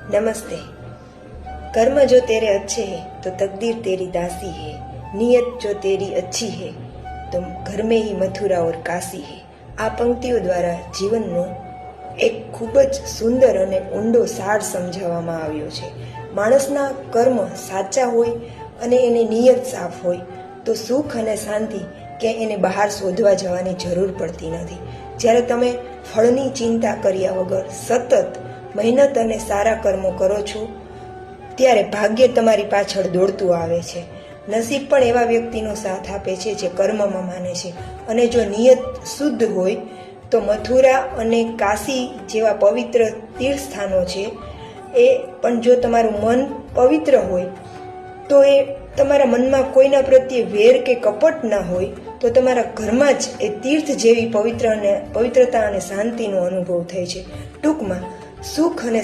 नमस्ते। कर्म जो तेरे अच्छे है तो तकदीर तेरी दासी है, नियत जो तेरी अच्छी है तो घर में ही मथुरा और काशी है। આ પંક્તિઓ દ્વારા જીવનનો એક ખૂબ જ સુંદર અને ઊંડો સાર સમજાવવામાં આવ્યો છે। માણસના કર્મ સાચા હોય અને એની નિયત સાફ હોય તો સુખ અને શાંતિ કે એને બહાર શોધવા જવાની જરૂર પડતી નથી। જ્યારે તમે ફળની ચિંતા કર્યા વગર સતત મહેનત અને સારા કર્મો કરો છો ત્યારે ભાગ્ય તમારી પાછળ દોડતું આવે છે। નસીબ પણ એવા વ્યક્તિનો સાથ આપે છે જે કર્મમાં માને છે અને જો નિયત શુદ્ધ હોય તો મથુરા અને કાશી જેવા પવિત્ર તીર્થસ્થાનો છે એ પણ જો તમારું મન પવિત્ર હોય તો એ તમારા મનમાં કોઈના પ્રત્યે વેર કે કપટ ના હોય તો તમારા ઘરમાં જ એ તીર્થ જેવી પવિત્રતા અને શાંતિનો અનુભવ થાય છે। ટૂંકમાં સુખ અને